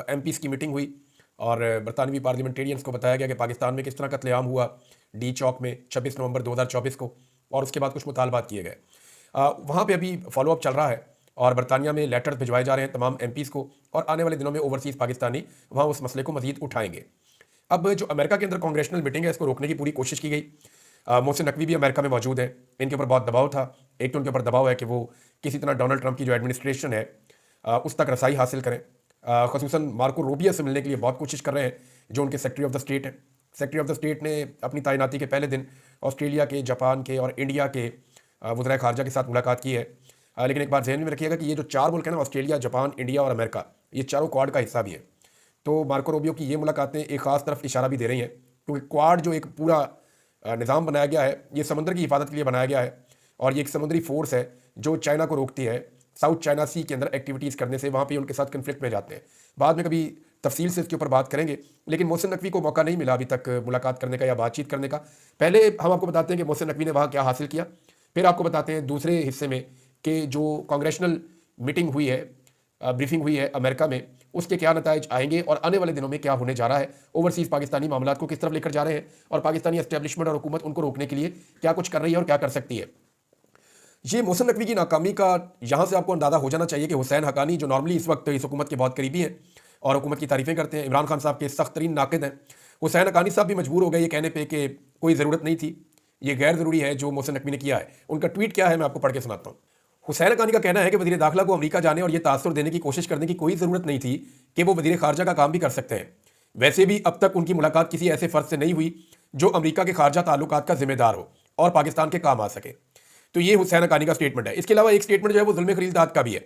MPs की meeting हुई और बरतानवी पार्लियामेंटेरियंस को बताया गया कि पाकिस्तान में किस तरह कत्लेआम हुआ डी चौक में 26 नवंबर 2024 को, और उसके बाद कुछ मुतालबात किए गए। वहाँ पे अभी फॉलोअप चल रहा है और बरतानिया में लेटर्स भिजवाए जा रहे हैं तमाम एमपीज़ को, और आने वाले दिनों में ओवरसीज़ पाकिस्तानी वहाँ उस मसले को मज़ीद उठाएंगे। अब जो अमेरिका के अंदर कांग्रेशनल मीटिंग है, इसको रोकने की पूरी कोशिश की गई। मोहसिन नकवी भी अमेरिका में मौजूद है, इनके ऊपर बहुत दबाव था। एक तो उनके ऊपर दबाव है कि वो किसी तरह डोनाल्ड ट्रंप की जो एडमिनिस्ट्रेशन है उस तक रसाई हासिल करें। खसूसन मार्को रूबियो से मिलने के लिए बहुत कोशिश कर रहे हैं, जो उनके सेक्रेटरी ऑफ द स्टेट हैं। सेक्रेटरी ऑफ द स्टेट ने अपनी तैनाती के पहले दिन ऑस्ट्रेलिया के, जापान के और इंडिया के वज़राए ख़ारजा के साथ मुलाकात की है। लेकिन एक बात ज़हन में रखिएगा कि ये जो चार मुल्क हैं ना, ऑस्ट्रेलिया, जापान, इंडिया और अमेरिका, ये चारों क्वाड का हिस्सा भी है। तो मार्को रूबियो की ये मुलाकातें एक ख़ास तरफ इशारा भी दे रही हैं, क्योंकि क्वाड जो एक पूरा निज़ाम बनाया गया है, ये समंदर की हिफाजत के लिए बनाया गया है, और ये एक समुद्री फोर्स है जो चाइना को रोकती है साउथ चाइना सी के अंदर एक्टिविटीज़ करने से। वहाँ पे उनके साथ कन्फ्लिक्ट में जाते हैं। बाद में कभी तफसील से इसके ऊपर बात करेंगे, लेकिन मोहसिन नकवी को मौका नहीं मिला अभी तक मुलाकात करने का या बातचीत करने का। पहले हम आपको बताते हैं कि मोहसिन नकवी ने वहाँ क्या हासिल किया, फिर आपको बताते हैं दूसरे हिस्से में कि जो कांग्रेशनल मीटिंग हुई है, ब्रीफिंग हुई है अमेरिका में, उसके क्या नताइज आएंगे और आने वाले दिनों में क्या होने जा रहा है, ओवरसीज़ पाकिस्तानी मामलात को किस तरफ लेकर जा रहे हैं, और पाकिस्तानी एस्टेब्लिशमेंट और हुकूमत उनको रोकने के लिए क्या कुछ कर रही है और क्या कर सकती है। ये मोहसिन नकवी की नाकामी का यहाँ से आपको अंदाज़ा हो जाना चाहिए कि हुसैन हक्कानी, जो नॉर्मली इस वक्त इस हुकूमत के बहुत करीबी हैं और हुकूमत की तारीफ़ें करते हैं, इमरान खान साहब के सख्त तरीन नाक़िद हैं, हुसैन हक्कानी साहब भी मजबूर हो गए ये कहने पर कि कोई ज़रूरत नहीं थी, ये गैर ज़रूरी है जो मोहसिन नकवी ने किया है। उनका ट्वीट क्या है, मैं आपको पढ़ के सुनाता हूँ। हुसैन हक्कानी का कहना है कि वज़ीर दाखिला को अमेरिका जाने और ये तासुर देने की कोशिश करने की कोई ज़रूरत नहीं थी कि वो वज़ीर ख़ारजा का काम भी कर सकते हैं। वैसे भी अब तक उनकी मुलाकात किसी ऐसे फ़र्द से नहीं हुई जो अमेरिका के खारजा ताल्लुकात का जिम्मेदार हो और पाकिस्तान के काम आ सके। तो ये हुसैन हक्कानी का स्टेटमेंट है। इसके अलावा एक स्टेटमेंट जो है वो ज़ुल्म खलीलदाद का भी है।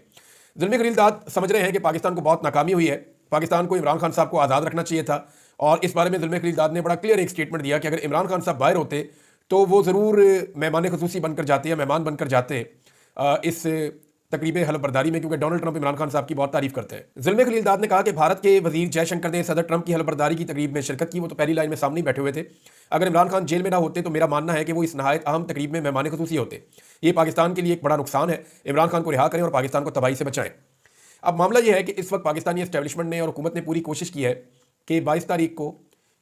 ज़ुल्म खलीलदाद समझ रहे हैं कि पाकिस्तान को बहुत नाकामी हुई है, पाकिस्तान को इमरान खान साहब को आज़ाद रखना चाहिए था, और इस बारे में ज़ुल्म खलीलदाद ने बड़ा क्लियर एक स्टेटमेंट दिया कि अगर इमरान खान साहब बाहर होते तो वो ज़रूर मेहमान खसूसी बनकर जाते या मेहमान बनकर जाते इस तकरीब हलफबरदारी में, क्योंकि डोनाल्ड ट्रंप इमरान खान साहब की बहुत तारीफ करते हैं। ज़ुल्म खलीलदाद ने कहा कि भारत के वजीर जयशंकर ने सदर ट्रंप की हलफबरदारी की तकरीब में शिरकत की, वो तो पहली लाइन में सामने बैठे हुए थे। अगर इमरान खान जेल में ना होते तो मेरा मानना है कि वो इस नहायत अहम तकरीब में मेहमान खसूसी होते। ये पाकिस्तान के लिए एक बड़ा नुकसान है। इमरान खान को रिहा करें और पाकिस्तान को तबाही से बचाएं। अब मामला यह है कि इस वक्त पाकिस्तानी एस्टेब्लिशमेंट ने और हुकूमत ने पूरी कोशिश की है कि 22 तारीख को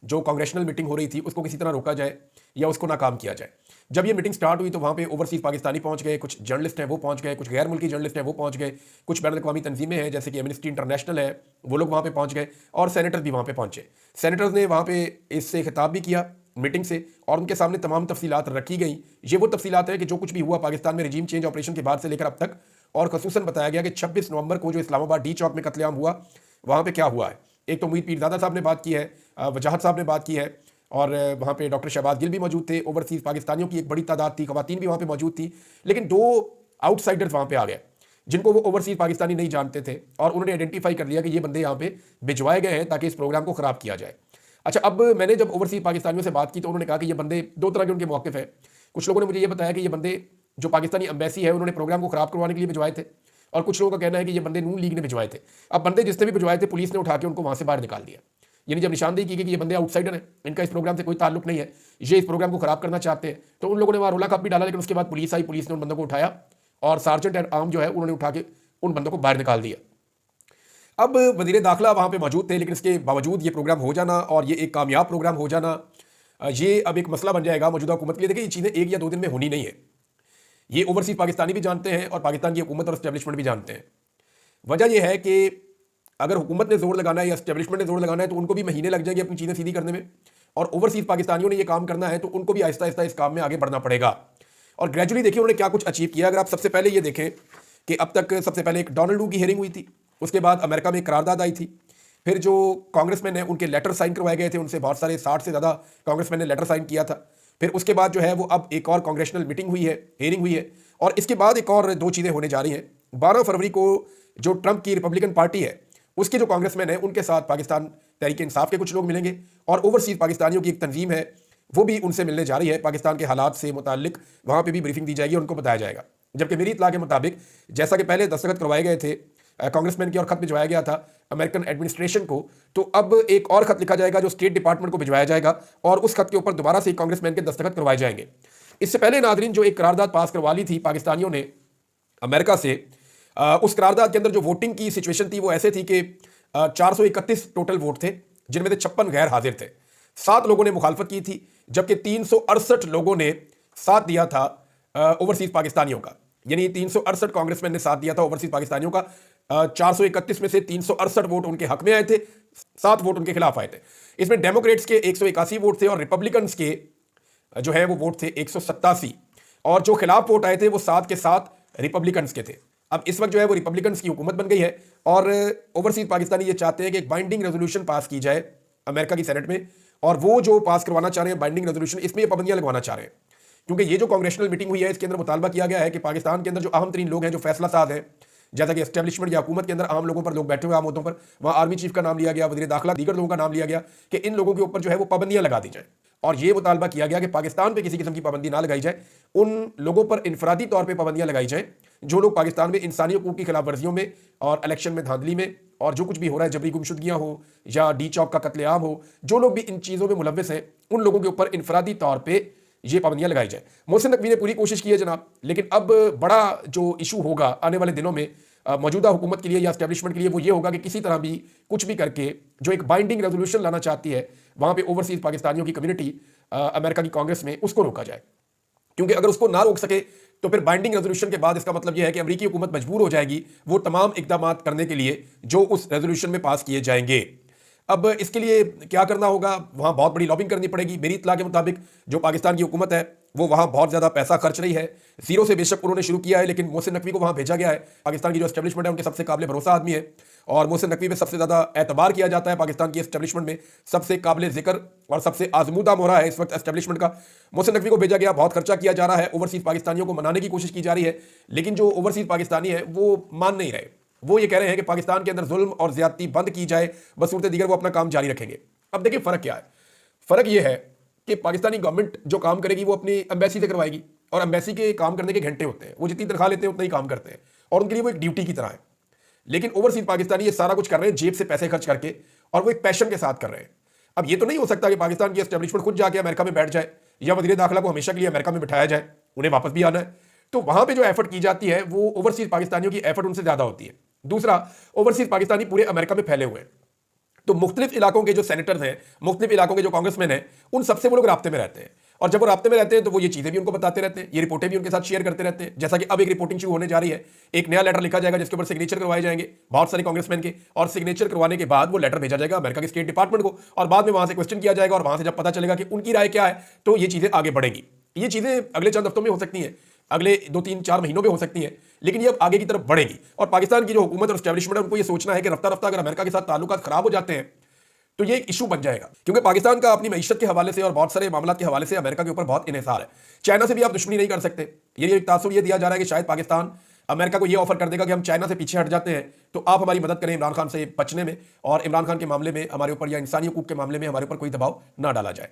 जो कांग्रेशनल मीटिंग हो रही थी उसको किसी तरह रोका जाए या उसको नाकाम किया जाए। जब ये मीटिंग स्टार्ट हुई तो वहाँ पे ओवरसीज़ पाकिस्तानी पहुँच गए, कुछ जर्नलिस्ट हैं वो पहुँच गए, कुछ गैर मुल्की जर्नलिस्ट हैं वो पहुँच गए, कुछ बैन अवी तंजीमें हैं जैसे कि एमनेस्टी इंटरनेशनल है, वो लोग वहाँ पे पहुँच गए, और सेनेटर्स भी वहाँ पे पहुँचे। सेनेटर्स ने वहाँ पे इससे खिताब भी किया मीटिंग से, और उनके सामने तमाम तफसीलात रखी गई। ये वो तफसीलात हैं कि जो कुछ भी हुआ पाकिस्तान में रजीम चेंज ऑपरेशन के बाद से लेकर अब तक, और खसूसन बताया गया कि 26 नवंबर को जो इस्लामाबाद डी चौक में कत्लेआम हुआ, वहाँ पे क्या हुआ है। एक तो मुईद पीरज़ादा साहब ने बात की है, वजाहत साहब ने बात की है, और वहाँ पे डॉक्टर शहबाज गिल भी मौजूद थे। ओवरसीज़ पाकिस्तानियों की एक बड़ी तादाद थी, ख़वातीन भी वहाँ पे मौजूद थी, लेकिन दो आउटसाइडर्स वहाँ पे आ गए जिनको वो ओवरसीज़ पाकिस्तानी नहीं जानते थे, और उन्होंने आइडेंटिफाई कर लिया कि ये बंदे यहाँ पे भिजवाए गए हैं ताकि इस प्रोग्राम को ख़राब किया जाए। अच्छा, अब मैंने जब ओवरसीज़ पाकिस्तानियों से बात की तो उन्होंने कहा कि ये बंदे दो तरह के उनके मौक़िफ़ है। कुछ लोगों ने मुझे ये बताया कि ये बंदे जो पाकिस्तानी एम्बेसी है उन्होंने प्रोग्राम को ख़राब करवाने के लिए भिजवाए थे, और कुछ लोगों का कहना है कि ये बंदे नून लीग ने भिजवाए थे। अब बंदे जिसने भी भिजवाए थे पुलिस ने उठा के उनको वहाँ से बाहर निकाल दिया। यानी जब निशानदेही की गई कि ये बंदे आउटसाइडर हैं, इनका इस प्रोग्राम से कोई ताल्लुक नहीं है, ये इस प्रोग्राम को ख़राब करना चाहते हैं, तो उन लोगों ने वहाँ रोला कप भी डाला। लेकिन उसके बाद पुलिस आई, पुलिस ने उन बंदों को उठाया, और सार्जेंट एट आर्म जो है उन्होंने उठा के उन बंदों को बाहर निकाल दिया। अब वज़ीर दाखिला वहाँ पे मौजूद थे, लेकिन इसके बावजूद ये प्रोग्राम हो जाना और ये एक कामयाब प्रोग्राम हो जाना, ये अब एक मसला बन जाएगा मौजूदा हुकूमत के लिए। देखिए, ये चीज़ें एक या दो दिन में होनी नहीं है, ये ओवरसीज़ पाकिस्तानी भी जानते हैं और पाकिस्तान की हुकूमत और एस्टेब्लिशमेंट भी जानते हैं। वजह यह है कि अगर हुकूमत ने जोर लगाना है या एस्टेब्लिशमेंट ने जोर लगाना है तो उनको भी महीने लग जाएंगे अपनी चीज़ें सीधी करने में, और ओवरसीज़ पाकिस्तानियों ने ये काम करना है तो उनको भी आहिस्ता आहिस्ता इस काम में आगे बढ़ना पड़ेगा। और ग्रेजुअली देखिए उन्होंने क्या कुछ अचीव किया। अगर आप सबसे पहले ये देखें कि अब तक सबसे पहले एक डोनाल्ड टू की हियरिंग हुई थी, उसके बाद अमेरिका में एक करारदाद आई थी, फिर जो कांग्रेसमैन हैं उनके लेटर साइन करवाए गए थे, उनसे बहुत सारे 60 से ज़्यादा कांग्रेसमैन ने लेटर साइन किया था। फिर उसके बाद जो है वो अब एक और कांग्रेशनल मीटिंग हुई है, हियरिंग हुई है, और इसके बाद एक और दो चीज़ें होने जा रही हैं। 12 फरवरी को जो ट्रंप की रिपब्लिकन पार्टी है उसके जो कांग्रेसमैन हैं उनके साथ पाकिस्तान तहरीक इंसाफ के कुछ लोग मिलेंगे, और ओवरसीज़ पाकिस्तानियों की एक तंजीम है वो भी उनसे मिलने जा रही है। पाकिस्तान के हालात से मुताल्लिक वहाँ पे भी ब्रीफिंग दी जाएगी और उनको बताया जाएगा। जबकि मेरी इत्तला के मुताबिक जैसा कि पहले दस्तखत करवाए गए थे कांग्रेसमैन की और ख़त भिजवाया गया था अमेरिकन एडमिनिस्ट्रेशन को, तो अब एक और ख़त लिखा जाएगा जो स्टेट डिपार्टमेंट को भिजवाया जाएगा, और उस खत के ऊपर दोबारा से कांग्रेसमैन के दस्तखत करवाए जाएंगे। इससे पहले नादरीन जो एक करारदाद पास करवा ली थी पाकिस्तानियों ने अमेरिका से, उस करारदाद के अंदर जो वोटिंग की सिचुएशन थी वो ऐसे थी कि 431 टोटल वोट थे, जिनमें से 56 गैर हाजिर थे। 7 लोगों ने मुखालफत की थी, जबकि 368 लोगों ने साथ दिया था ओवरसीज पाकिस्तानियों का। यानी 368 कांग्रेसमैन ने साथ दिया था ओवरसीज पाकिस्तानियों का। 431 में से 368 वोट उनके हक में आए थे, 7 वोट उनके खिलाफ आए थे। इसमें डेमोक्रेट्स के 181 वोट थे और रिपब्लिकन्स के जो है वो वोट थे 187, और जो खिलाफ वोट आए थे वो 7 के 7 रिपब्लिकन्स के थे। अब इस वक्त जो है वो रिपब्लिकन्स की हुकूमत बन गई है और ओवरसीज पाकिस्तानी ये चाहते हैं कि एक बाइंडिंग रेजोल्यूशन पास की जाए अमेरिका की सेनेट में, और वो जो पास करवाना चाह रहे हैं बाइंडिंग रेजोल्यूशन, इसमें ये पाबंदियां लगवाना चाह रहे हैं। क्योंकि ये जो कांग्रेशनल मीटिंग हुई है इसके अंदर मुतालबा किया गया है कि पाकिस्तान के अंदर जो अहम तरीन लोग हैं, जो फैसला साज हैं, जैसा कि एस्टेब्लिशमेंट या हुकूमत के अंदर आम लोगों पर लोग बैठे हुए आम मुद्दों पर, वहाँ आर्मी चीफ का नाम लिया गया, वज़ीर दाखिला, दीगर लोगों का नाम लिया गया कि इन लोगों के ऊपर जो है वो पाबंदियां लगा दी जाए। और ये मुतालबा किया गया कि पाकिस्तान पे किसी किस्म की पाबंदी ना लगाई जाए, उन लोगों पर इनफरादी तौर पर पाबंदियां लगाई जाए जो लोग पाकिस्तान में इंसानी हकूक की खिलाफ वर्जियों में और इलेक्शन में धांधली में और जो कुछ भी हो रहा है, जबरी गुमशुदगियां हो या डी चौक का कत्लेआम हो, जो लोग भी इन चीज़ों में मुलव्वस हैं, उन लोगों के ऊपर इनफरादी तौर पर ये पाबंदियां लगाई जाए। मोहसिन नकवी ने पूरी कोशिश की है जनाब, लेकिन अब बड़ा जो इशू होगा आने वाले दिनों में मौजूदा हुकूमत के लिए या एस्टेब्लिशमेंट के लिए वो ये होगा कि किसी तरह भी कुछ भी करके जो एक बाइंडिंग रेजोल्यूशन लाना चाहती है वहाँ पे ओवरसीज पाकिस्तानियों की कम्युनिटी अमेरिका की कांग्रेस में, उसको रोका जाए। क्योंकि अगर उसको ना रोक सके तो फिर बाइंडिंग रेजोल्यूशन के बाद इसका मतलब यह है कि अमेरिकी हुकूमत मजबूर हो जाएगी वो तमाम इकदाम करने के लिए जो उस रेजोल्यूशन में पास किए जाएंगे। अब इसके लिए क्या करना होगा, वहाँ बहुत बड़ी लॉबिंग करनी पड़ेगी। मेरी इत्तला के मुताबिक जो पाकिस्तान की हुकूमत है वो वहाँ बहुत ज़्यादा पैसा खर्च रही है। जीरो से बेशक उन्होंने शुरू किया है, लेकिन मोहसिन नकवी को वहाँ भेजा गया है। पाकिस्तान की जो एस्टेब्लिशमेंट है उनके सबसे काबिल भरोसा आदमी है और मोहसिन नकवी पे सबसे ज़्यादा एतबार किया जाता है। पाकिस्तान की एस्टेब्लिशमेंट में सबसे काबिल जिक्र और सबसे आजमूदा मोहरा है इस वक्त एस्टेब्लिशमेंट का। मोहसिन नकवी को भेजा गया, बहुत खर्चा किया जा रहा है, ओवरसीज पाकिस्तानियों को मनाने की कोशिश की जा रही है, लेकिन जो ओवरसीज पाकिस्तानी है वो मान नहीं रहे। वो ये कह रहे हैं कि पाकिस्तान के अंदर जुल्म और ज्यादती बंद की जाए, बसूरत दीगर वो अपना काम जारी रखेंगे। अब देखिए फ़र्क क्या है, फ़र्क ये है कि पाकिस्तानी गवर्नमेंट जो काम करेगी वो अपनी एम्बेसी से करवाएगी, और एम्बेसी के काम करने के घंटे होते हैं, वो जितनी तनख्वाह लेते हैं उतना ही काम करते हैं और उनके लिए वो एक ड्यूटी की तरह है। लेकिन ओवरसीज पाकिस्तानी ये सारा कुछ कर रहे हैं जेब से पैसे खर्च करके, और वो एक पैशन के साथ कर रहे हैं। अब ये तो नहीं हो सकता कि पाकिस्तान की एस्टेब्लिशमेंट खुद जाके अमेरिका में बैठ जाए या वज़ीर दाखिला को हमेशा के लिए अमेरिका में बिठाया जाए, उन्हें वापस भी आना है। तो वहाँ पर जो एफर्ट की जाती है वो ओवरसीज पाकिस्तानियों की एफर्ट उनसे ज़्यादा होती है। दूसरा, ओवरसीज पाकिस्तानी पूरे अमेरिका में फैले हुए हैं, तो मुख्तलिफ इलाकों के जो सेनेटर्स हैं, मुख्तलिफ इलाकों के जो कांग्रेसमैन हैं, उन सबसे वो लोग राब्ते में रहते हैं, और जब वो राब्ते में रहते हैं तो वो ये चीज़ें भी उनको बताते रहते हैं, ये रिपोर्टें भी उनके साथ शेयर करते रहते हैं। जैसा कि अब एक रिपोर्टिंग शुरू होने जा रही है, एक नया लेटर लिखा जाएगा जिसके ऊपर सिग्नेचर करवाए जाएंगे बहुत सारे कांग्रेसमैन के, और सिग्नेचर करवाने के बाद वो लेटर भेजा जाएगा अमेरिका के स्टेट डिपार्टमेंट को, और बाद में वहाँ से क्वेश्चन किया जाएगा, और वहाँ से जब पता चलेगा कि उनकी राय क्या है तो ये चीज़ें आगे बढ़ेंगी। ये चीज़ें अगले चंद हफ्तों में हो सकती हैं, अगले 2-3-4 महीनों में हो सकती हैं, लेकिन ये अब आगे की तरफ बढ़ेगी। और पाकिस्तान की जो हुकूमत और एस्टेब्लिशमेंट है उनको ये सोचना है कि रफ्ता रफ्ता अगर अमेरिका के साथ ताल्लुकात खराब हो जाते हैं तो ये एक इशू बन जाएगा, क्योंकि पाकिस्तान का अपनी मईशत के हवाले से और बहुत सारे मामलों के हवाले से अमेरिका के ऊपर बहुत इन्हिसार है। चाइना से भी आप दुश्मनी नहीं कर सकते। ये एक तासुर ये दिया जा रहा है कि शायद पाकिस्तान अमेरिका को ये ऑफर कर देगा कि हम चाइना से पीछे हट जाते हैं तो आप हमारी मदद करें इमरान खान से बचने में, और इमरान खान के मामले में हमारे ऊपर या इंसानी हकूक के मामले में हमारे ऊपर कोई दबाव ना डाला जाए।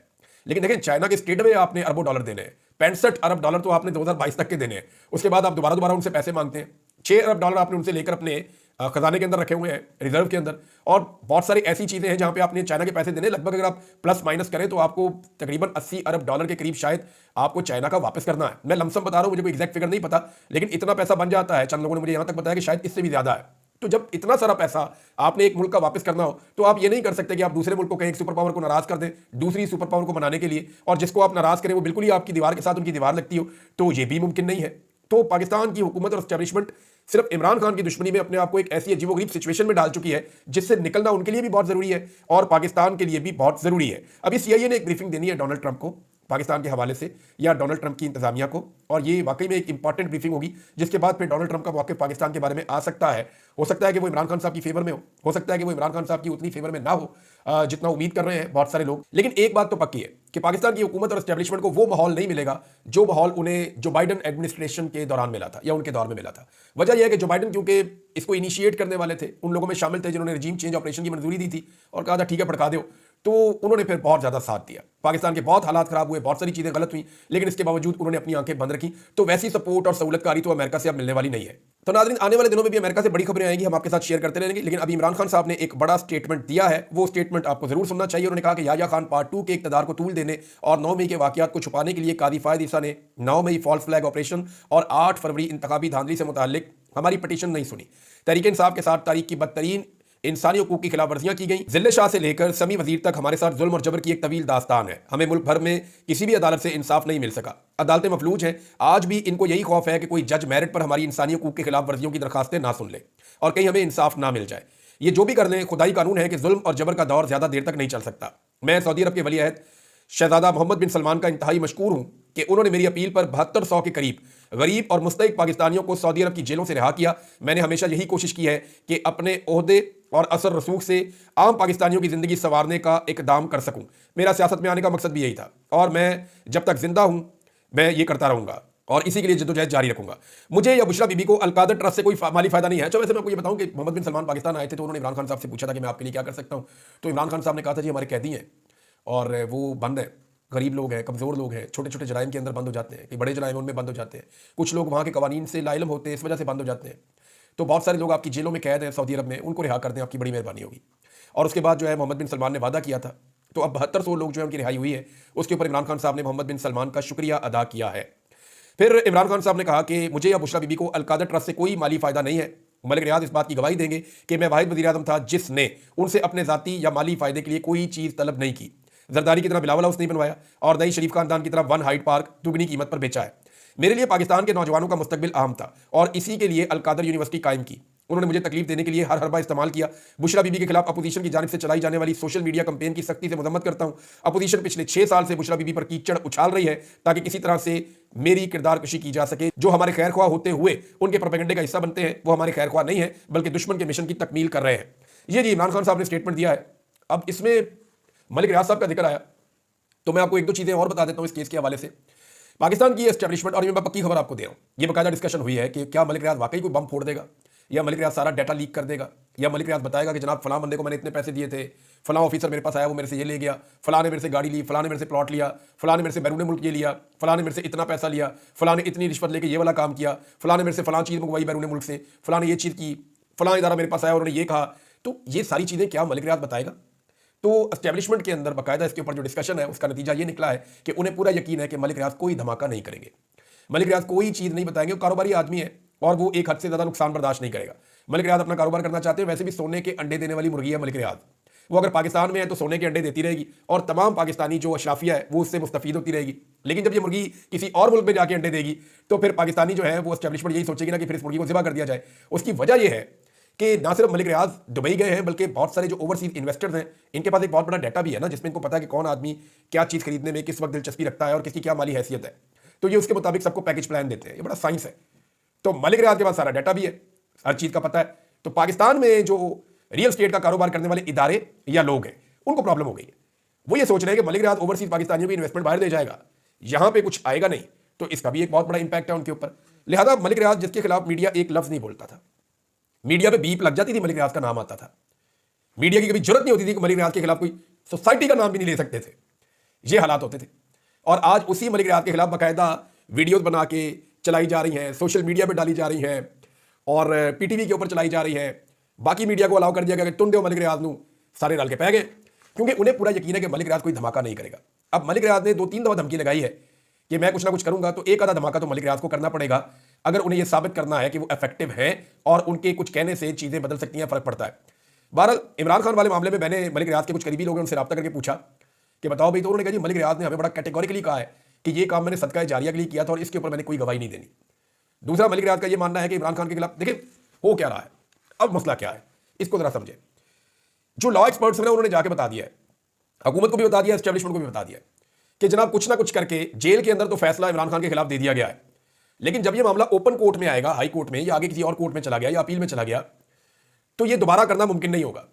लेकिन देखें, चाइना के स्टेट में आपने अरबों डॉलर देने हैं, 65 अरब डॉलर तो आपने 2022 तक के देने हैं, उसके बाद आप दोबारा उनसे पैसे मांगते हैं। 6 अरब डॉलर आपने उनसे लेकर अपने खजाने के अंदर रखे हुए हैं, रिजर्व के अंदर, और बहुत सारी ऐसी चीज़ें हैं जहाँ पे आपने चाइना के पैसे देने, लगभग अगर आप प्लस माइनस करें तो आपको तकरीबन 80 अरब डॉलर के करीब शायद आपको चाइना का वापस करना है। मैं लमसम बता रहा हूँ, मुझे कोई एग्जैक्ट फिगर नहीं पता, लेकिन इतना पैसा बन जाता है। चंद लोगों ने मुझे यहाँ तक बताया कि शायद इससे भी ज़्यादा है। तो जब इतना सारा पैसा आपने एक मुल्क का वापस करना हो तो आप ये नहीं कर सकते कि आप दूसरे मुल्क को कहीं एक सुपर पावर को नाराज कर दें दूसरी सुपर पावर को मनाने के लिए, और जिसको आप नाराज करें वो बिल्कुल ही आपकी दीवार के साथ उनकी दीवार लगती हो, तो ये भी मुमकिन नहीं है। तो पाकिस्तान की हुकूमत और एस्टेब्लिशमेंट सिर्फ इमरान खान की दुश्मनी में अपने आप को एक ऐसी अजीबोगरीब सिचुएशन में डाल चुकी है जिससे निकलना उनके लिए भी बहुत जरूरी है और पाकिस्तान के लिए भी बहुत जरूरी है। अभी सीआईए ने एक ब्रीफिंग देनी है डोनाल्ड ट्रंप को पाकिस्तान के हवाले से या डोनाल्ड ट्रंप की इंतजामिया को, और ये वाकई में एक इंपॉर्टेंट ब्रीफिंग होगी जिसके बाद फिर डोनाल्ड ट्रंप का मौक़िफ़ पाकिस्तान के बारे में आ सकता है। हो सकता है कि वो इमरान खान साहब की फेवर में हो सकता है कि वो इमरान खान साहब की उतनी फेवर में ना हो जितना उम्मीद कर रहे हैं बहुत सारे लोग। लेकिन एक बात तो पक्की है कि पाकिस्तान की हुकूमत और एस्टेब्लिशमेंट को वो माहौल नहीं मिलेगा जो माहौल उन्हें जो बाइडन एडमिनिस्ट्रेशन के दौरान मिला था या उनके दौर में मिला था। वजह यह है कि जो बाइडन क्योंकि इसको इनिशिएट करने वाले थे, उन लोगों में शामिल थे जिन्होंने रजीम चेंज ऑपरेशन की मंजूरी दी थी और कहा था ठीक है भड़का दो, तो उन्होंने फिर बहुत ज़्यादा साथ दिया। पाकिस्तान के बहुत हालात ख़राब हुए, बहुत सारी चीज़ें गलत हुई, लेकिन इसके बावजूद उन्होंने अपनी आंखें बंद रखी। तो वैसी सपोर्ट और सहूलतकारी तो अमेरिका से अब मिलने वाली नहीं है। तो नाज़रीन, आने वाले दिनों में भी अमेरिका से बड़ी खबरें आएंगी, हम आपके साथ शेयर करते रहेंगे। लेकिन अभी इमरान खान साहब ने एक बड़ा स्टेटमेंट दिया है, वो स्टेटमेंट आपको जरूर सुनना चाहिए। उन्होंने कहा कि याह्या खान पार्ट 2 के इक़्तिदार को तूल देने और 9 मई के वाक़यात को छुपाने के लिए कादी फ़ायद ईसा ने 9 मई फॉल्स फ्लैग ऑपरेशन और 8 फरवरी इंतखाबी धांधली से मुताल्लिक हमारी पटिशन नहीं सुनी। तहरीक इंसाफ के साथ तारीख की बदतरीन इंसानी हकूक की खिलाफ वर्जियां की गई। जिले शाह से लेकर समी वजीर तक हमारे साथ जुल्म और जबर की एक तवील दास्तान है। हमें मुल्क भर में किसी भी अदालत से इंसाफ नहीं मिल सका। अदालतें मफलूज हैं। आज भी इनको यही खौफ है कि कोई जज मेरिट पर हमारी इंसानी हकूक की खिलाफ वर्जियों की दरखास्तें ना सुन ले और कहीं हमें इंसाफ ना मिल जाए। ये जो भी कर लें, खुदाई कानून है कि जुल्म और जबर का दौर ज्यादा देर तक नहीं चल सकता। मैं सऊदी अरब के वली अहद शहजादा मोहम्मद बिन सलमान का इंतहाई मशकूर हूं कि उन्होंने मेरी अपील पर 7200 के करीब गरीब और मुस्तहिक पाकिस्तानियों को सऊदी अरब की जेलों से रिहा किया। मैंने हमेशा यही कोशिश की है कि अपने ओहदे और असर रसूख से आम पाकिस्तानियों की जिंदगी संवारने का इकदाम कर सकूं। मेरा सियासत में आने का मकसद भी यही था और मैं जब तक जिंदा हूं मैं ये करता रहूंगा और इसी के लिए जद्दोजहद जारी रखूंगा। मुझे या बुशरा बीबी को अलकादर ट्रस्ट से कोई माली फायदा नहीं है। तो वैसे मैं आपको ये बताऊं कि मोहम्मद बिन सलमान पाकिस्तान आए थे तो उन्होंने इमरान खान साहब से पूछा था कि मैं आपके लिए क्या कर सकता हूं। तो इमरान खान साहब ने कहा था जी हमारे कैदी हैं और वो बंद है, गरीब लोग हैं, कमज़ोर लोग हैं, छोटे छोटे जराइम के अंदर बंद हो जाते हैं, कि बड़े जराइम उनमें बंद हो जाते हैं, कुछ लोग वहाँ के कवानीन से लाइलम होते हैं, इस वजह से बंद हो जाते हैं। तो बहुत सारे लोग आपकी जेलों में कैद हैं सऊदी अरब में, उनको रिहा कर दें, आपकी बड़ी मेहरबानी होगी। और उसके बाद जो है मोहम्मद बिन सलमान ने वादा किया था, तो अब 7200 लोग जो है उनकी रिहाई हुई है। उसके ऊपर इमरान खान साहब ने मोहम्मद बिन सलमान का शुक्रिया अदा किया है। फिर इमरान खान साहब ने कहा कि मुझे या बुशरा बीबी को अलकादर ट्रस्ट से कोई माली फायदा नहीं है। मलिक रियाज इस बात की गवाही देंगे कि मैं वाहिद वज़ीर आज़म था जिसने उनसे अपने ज़ाती या माली फायदे के लिए कोई चीज़ तलब नहीं की। जरदारी की तरह बिलावल हाउस नहीं बनवाया और नई शरीफ खानदान की तरह वन हाइट पार्क दुगनी कीमत पर बेचा है। मेरे लिए पाकिस्तान के नौजवानों का मुस्तकबिल अहम था और इसी के लिए अलकादर यूनिवर्सिटी कायम की। उन्होंने मुझे तकलीफ देने के लिए हर हरबा इस्तेमाल किया। बुशरा बीबी के खिलाफ अपोजिशन की जानिब से चलाई जाने वाली सोशल मीडिया कंपेन की सख्ती से मजम्मत करता हूं। अपोजिशन पिछले 6 साल से बुशरा बीबी पर कीचड़ उछाल रही है ताकि किसी तरह से मेरी किरदार कशी की जा सके। जो हमारे खैर ख्वाह होते हुए उनके प्रोपेगेंडे का हिस्सा बनते हैं वो हमारे खैर ख्वाह नहीं है बल्कि दुश्मन के मिशन की तकमील कर रहे हैं। ये जी इमरान खान साहब ने स्टेटमेंट दिया है। अब इसमें मलिक रियाज साहब का जिक्र आया तो मैं आपको एक दो चीज़ें और बता देता हूं इस केस के हवाले से। पाकिस्तान की एस्टेब्लिशमेंट, और ये मैं पक्की खबर आपको दे रहा हूं, ये बकायदा डिस्कशन हुई है कि क्या मलिक रियाज वाकई कोई बम फोड़ देगा या मलिक रियाज सारा डाटा लीक कर देगा या मलिक रियाज बताएगा कि जनाब फलां बंदे को मैंने इतने पैसे दिए थे, फलां ऑफिसर मेरे पास आया वो मेरे से ये ले गया, फलां ने मेरे से गाड़ी ली, फलां ने मेरे से प्लॉट लिया, फलां ने मेरे से बैरून मुल्क ये लिया, फलां ने मेरे से इतना पैसा लिया, फलां ने इतनी रिश्वत लेके ये वाला काम किया, फलां ने मेरे से फलां चीज़ मंगवाई बैरून मुल्क से, फलां ने ये चीज़ की, फलां इदारा मेरे पास आया उन्होंने ये कहा। तो ये सारी चीज़ें क्या मलिक रियाज बताएगा? तो एस्टेब्लिशमेंट के अंदर बाकायदा इसके ऊपर जो डिस्कशन है उसका नतीजा ये निकला है कि उन्हें पूरा यकीन है कि मलिक रियाज कोई धमाका नहीं करेंगे, मलिक रियाज कोई चीज़ नहीं बताएंगे। वो कारोबारी आदमी है और वो एक हद से ज़्यादा नुकसान बर्दाश्त नहीं करेगा। मलिक रियाज अपना कारोबार करना चाहते हैं। वैसे भी सोने के अंडे देने वाली मुर्गी है मलिक रियाज। वो अगर पाकिस्तान में है तो सोने के अंडे देती रहेगी और तमाम पाकिस्तानी जो अशराफिया है वो उससे मुस्तफीद होती रहेगी। लेकिन जब ये मुर्गी किसी और मुल्क में जाके अंडे देगी तो फिर पाकिस्तानी जो है वो एस्टेब्लिशमेंट यही सोचेगी ना कि फिर इस मुर्गी को ज़िबा कर दिया जाए। उसकी वजह यह है कि ना सिर्फ मलिक रियाज दुबई गए हैं बल्कि बहुत सारे जो ओवरसीज इन्वेस्टर्स हैं इनके पास एक बहुत बड़ा डाटा भी है ना, जिसमें इनको पता है कि कौन आदमी क्या चीज़ खरीदने में किस वक्त दिलचस्पी रखता है और किसकी क्या माली हैसियत है। तो ये उसके मुताबिक सबको पैकेज प्लान देते हैं। ये बड़ा साइंस है। तो मलिक रियाज के पास सारा डाटा भी है, हर चीज़ का पता है। तो पाकिस्तान में जो रियल स्टेट का कारोबार करने वाले इदारे या लोग हैं उनको प्रॉब्लम हो गई है। वो ये सोच रहे हैं कि मलिक रियाज ओवरसीज पाकिस्तानियों की इन्वेस्टमेंट बाहर ले जाएगा, यहाँ पे कुछ आएगा नहीं, तो इसका भी एक बहुत बड़ा इंपैक्ट है उनके ऊपर। लिहाजा मलिक रियाज जिसके खिलाफ मीडिया एक लफ्ज़ नहीं बोलता था, मीडिया पे बीप लग जाती थी, मलिक रियाज का नाम आता था, मीडिया की कभी जरूरत नहीं होती थी कि मलिक रियाज के खिलाफ कोई सोसाइटी का नाम भी नहीं ले सकते थे। ये हालात होते थे और आज उसी मलिक रियाज के खिलाफ बाकायदा वीडियोस बना के चलाई जा रही हैं, सोशल मीडिया पे डाली जा रही हैं और पीटीवी के ऊपर चलाई जा रही हैं। बाकी मीडिया को अलाउ कर दिया गया कि तुम दो मलिक रियाज नू, सारे रल के पै गए, क्योंकि उन्हें पूरा यकीन है कि मलिक रियाज कोई धमाका नहीं करेगा। अब मलिक रियाज ने 2-3 दफा धमकी लगाई है कि मैं कुछ ना कुछ करूंगा, तो एक आधा धमाका तो मलिक रियाज को करना पड़ेगा अगर उन्हें यह साबित करना है कि वो इफेक्टिव हैं और उनके कुछ कहने से चीजें बदल सकती हैं, फर्क पड़ता है। बहरहाल इमरान खान वाले मामले में मैंने मलिक रियाज के कुछ करीबी लोगों से रब्ता करके पूछा कि बताओ भाई, तो उन्होंने कहा जी मलिक रियाज ने हमें बड़ा कैटेगोरिकली कहा है कि ये काम मैंने सदका जारिया के लिए किया था और इसके ऊपर मैंने कोई गवाही नहीं देनी। दूसरा, मलिक रियाज का ये मानना है कि इमरान खान के खिलाफ देखिए हो क्या रहा है, अब मसला क्या है इसको जरा समझे। जो लॉ एक्सपर्ट्स हैं उन्होंने जाके बता दिया है, हुकूमत को भी बता दिया, एस्टेब्लिशमेंट को भी बता दिया कि जनाब कुछ ना कुछ करके जेल के अंदर तो फैसला इमरान खान के खिलाफ दे दिया गया है, लेकिन जब यह मामला ओपन कोर्ट में आएगा, हाई कोर्ट में या आगे किसी और कोर्ट में चला गया या अपील में चला गया, तो यह दोबारा करना मुमकिन नहीं होगा।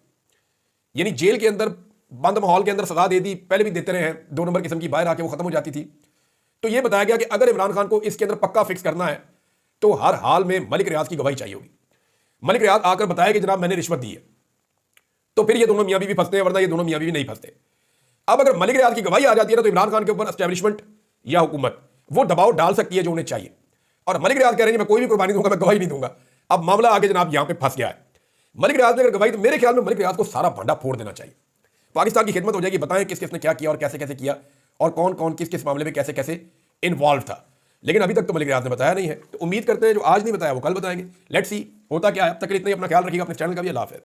यानी जेल के अंदर बंद माहौल के अंदर सजा दे दी, पहले भी देते रहे हैं, 2 नंबर किस्म की, बाहर आके वो खत्म हो जाती थी। तो यह बताया गया कि अगर इमरान खान को इसके अंदर पक्का फिक्स करना है तो हर हाल में मलिक रियाज की गवाही चाहिए होगी। मलिक रियाज आकर बताया कि जनाब मैंने रिश्वत दी है, तो फिर ये दोनों मियां बीवी फंसते हैं, वरना ये दोनों मियां बीवी नहीं फंसते। अब अगर मलिक रियाज की गवाही आ जाती है ना, तो इमरान खान के ऊपर एस्टेब्लिशमेंट या हुकूमत वो दबाव डाल सकती है जो उन्हें चाहिए। और मलिक रियाज कह रहे हैं मैं कोई भी कुर्बानी दूंगा, मैं गवाही नहीं दूंगा। अब मामला आगे जनाब यहां पे फंस गया है। मलिक रियाज ने अगर गवाही, तो मेरे ख्याल में मलिक रियाज को सारा भांडा फोड़ देना चाहिए। पाकिस्तान की खिदमत हो जाएगी, बताएं किस किसने क्या किया और कैसे कैसे किया और कौन कौन किस किस मामले में कैसे कैसे इन्वॉल्व था। लेकिन अभी तक तो मलिक रियाज ने बताया नहीं है, तो उम्मीद करते हैं जो आज नहीं बताया वो कल बताएंगे। लेट्स सी होता क्या है। अब तक इतना ही, अपना ख्याल रखिएगा, अपने चैनल का भी। अल्लाह हाफ़िज़।